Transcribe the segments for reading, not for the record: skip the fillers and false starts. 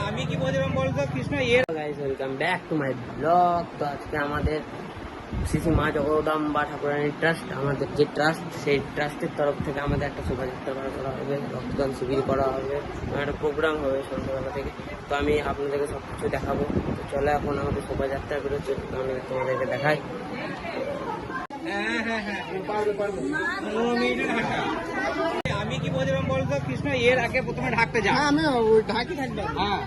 আমি কি বলছিলাম বলতো কৃষ্ণ এর guys welcome back to my blog. তো আজকে আমাদের শ্রী শ্রী মা জগদম্বা ঠাকুরানীর ট্রাস্ট, আমাদের যে ট্রাস্ট, সেই ট্রাস্টের তরফ থেকে আমাদের একটা শোভাযাত্রা করা হবে, রক্তদান শিবির করা হবে, একটা প্রোগ্রাম হবে সন্ধ্যাবেলা থেকে। তো আমি আপনাদেরকে সব কিছু দেখাবো। তো চলো এখন আমাদের শোভাযাত্রা বেরোচ্ছে, তোমাদেরকে দেখাই। আমি কি বলছিলাম বলতো কৃষ্ণ এর আগে প্রথমে ঢাকতে যা। আমি ঢাকি থাকবে। হ্যাঁ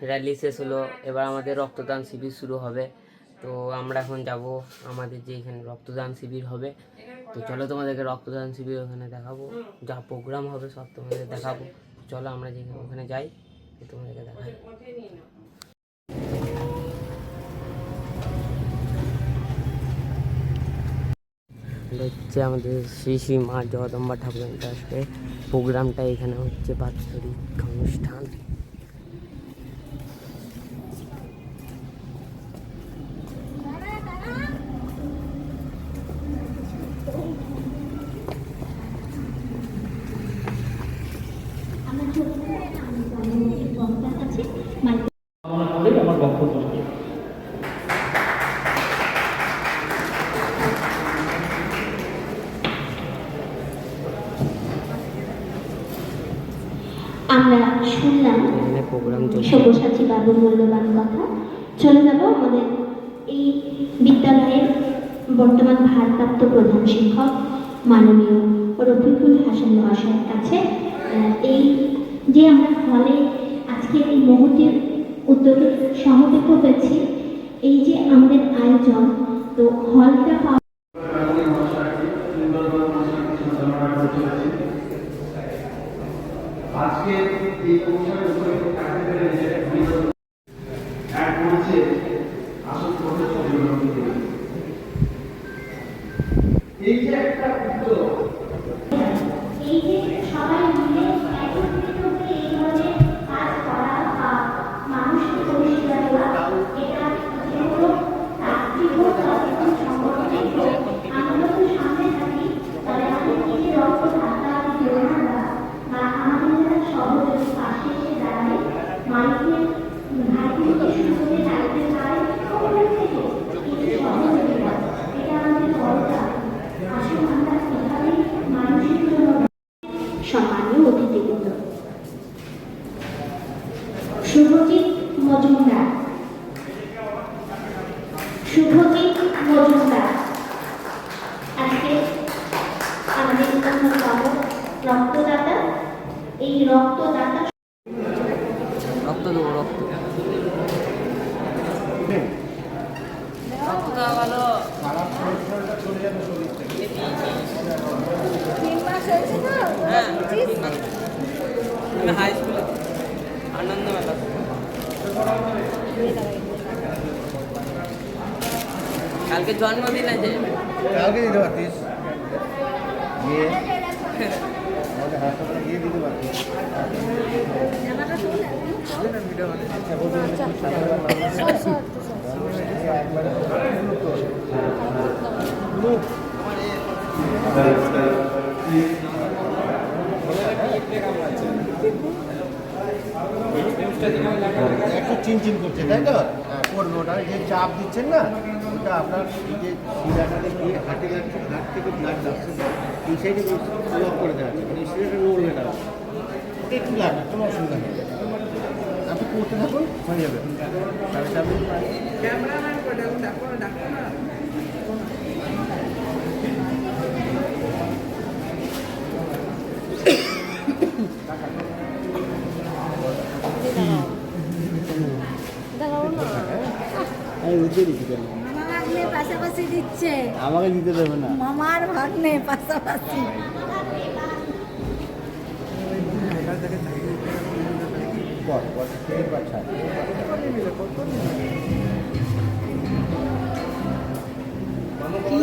র্যালি শেষ হলো, এবার আমাদের রক্তদান শিবির শুরু হবে। তো আমরা এখন যাব আমাদের যে এখানে রক্তদান শিবির হবে। তো চলো তোমাদেরকে রক্তদান শিবির ওখানে দেখাবো, যা প্রোগ্রাম হবে সব তোমাদের দেখাবো। চলো আমরা যেখানে ওখানে যাই, তো তোমাদেরকে দেখাই। হচ্ছে আমাদের শ্রী শ্রী মা জগদম্বা ঠাকুরের ট্রাস্টের প্রোগ্রামটা এখানে হচ্ছে, বাৎসরিক অনুষ্ঠান। আমরা শুনলাম সব্যসাচী বাবুর মূল্যবান কথা। চলে যাব আমাদের এই বিদ্যালয়ের বর্তমান ভারপ্রাপ্ত প্রধান শিক্ষক মাননীয় রফিকুল হাসান মহাশয়ের কাছে। এই যে আমরা হলে আজকে এই মহতীয় উদ্যোগে সমবেত হয়েছি, এই যে আমাদের আয়োজন, তো হলটা আজকে এই অনুষ্ঠানের উপরে অ্যাড করেছে আসল প্রফেসর এই যে একটা উদ্যোগ, এই যে সবাই মিলে একত্রিত হয়ে এই ধরনের কাজ করা বা মানুষকে পরিষেবা দেওয়া, এটা যেগুলো রাষ্ট্রীয় সচেতন সংগঠনের আমরা তো সামনে থাকি, তাহলে আমাদের এই যে রক্ত ধাক্কা দেওয়া বা আমাদের যারা সহযোগী পাশে এসে দাঁড়ায়, মানুষের ভাইকে শুরু করে দায়িত্বে পায় সকলের থেকে এই যে সহযোগিতা, এটা আমাদের দরকার। আসলে আমরা এভাবেই মানুষের জন্য। সম্মানীয় অতিথিবৃন্দ, শুভজিৎ মজুমদার, শুভজিৎ মজুমদার আজকে আমাদের অন্যতম রক্তদাতা। এই রক্তদাতা রক্ত দেবো, রক্ত দেওয়া ভালো। হাই স্কুলে আনন্দ মেলা, কালকে জন্মদিন আছে, কালকে দিতে পারতিস, গিয়ে আমাদের হাসপাতালে গিয়ে দিতে পারতিস। একটু চিনচিন করছে, তাই তো? করবে ওটা, যে চাপ দিচ্ছেন না, ওটা আপনার এই যে শিরাটাতে গিয়ে হাটে যাচ্ছে, হাট থেকে ব্লাড যাচ্ছে, এই সাইডে ব্লক করে দেওয়া আছে, মানে শিরাটা নড়বে না, ওটা একটু লাগবে, কোনো অসুবিধা নেই। আপনি করতে থাকুন, হয়ে যাবে। তাহলে আপনি পাশাপাশি দিচ্ছে, আমাকে দিতে দেবে না, মামার ভাগ্নে পাশাপাশি। কি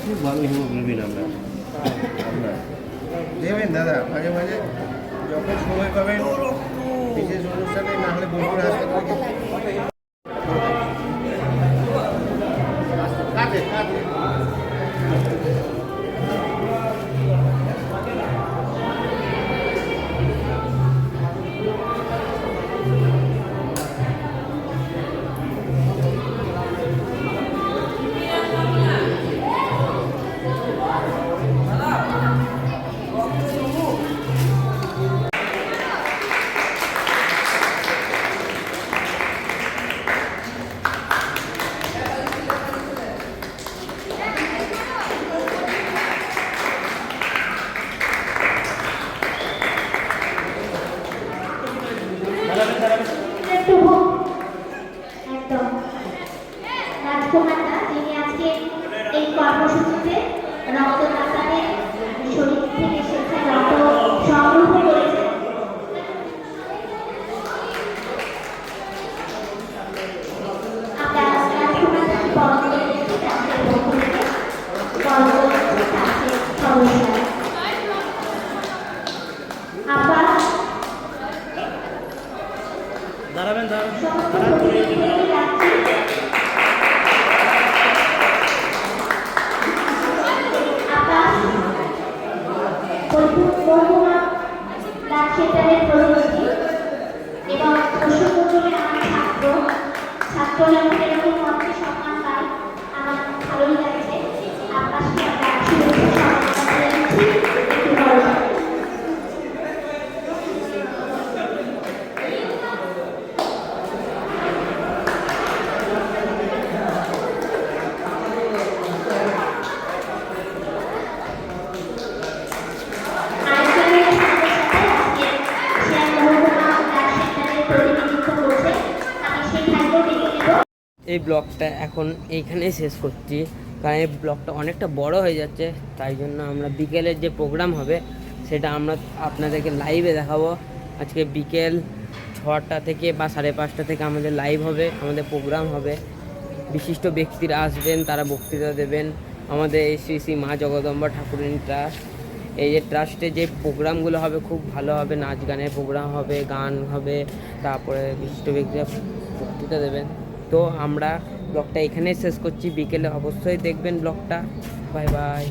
খুব ভালো হিমোগ্লোবিন আমরা দেবেন দাদা, মাঝে মাঝে যখন সময় পাবেন বিশেষ অনুষ্ঠানে, না হলে বোলপুর হাসপাতালে কাটে কাটে। আকাশ বরগুনা ডাক সেন্টারের প্রতিনিধি এবং দর্শক মণ্ডলের আমার ছাত্ররা এরকম মঞ্চে সম্মান পায় আমার ভালোই লাগছে। আকাশকে আমরা শুভেচ্ছা সম্মান জানাচ্ছি। একটু ভালো লাগে। এই ব্লগটা এখন এইখানেই শেষ করছি, কারণ এই ব্লগটা অনেকটা বড় হয়ে যাচ্ছে। তাই জন্য আমরা বিকেলের যে প্রোগ্রাম হবে সেটা আমরা আপনাদেরকে লাইভে দেখাবো। আজকে বিকেল 6টা থেকে বা 5:30 থেকে আমাদের লাইভ হবে, আমাদের প্রোগ্রাম হবে। বিশিষ্ট ব্যক্তিরা আসবেন, তারা বক্তৃতা দেবেন। আমাদের এই শ্রী শ্রী মা জগদম্বা ঠাকুরানী ট্রাস্ট, এই যে ট্রাস্টে যে প্রোগ্রামগুলো হবে খুব ভালো হবে। নাচ গানের প্রোগ্রাম হবে, গান হবে, তারপরে বিশিষ্ট ব্যক্তিরা বক্তৃতা দেবেন। তো আমরা ব্লগটা এখানেই শেষ করছি। বিকেলে অবশ্যই দেখবেন ব্লগটা। Bye bye.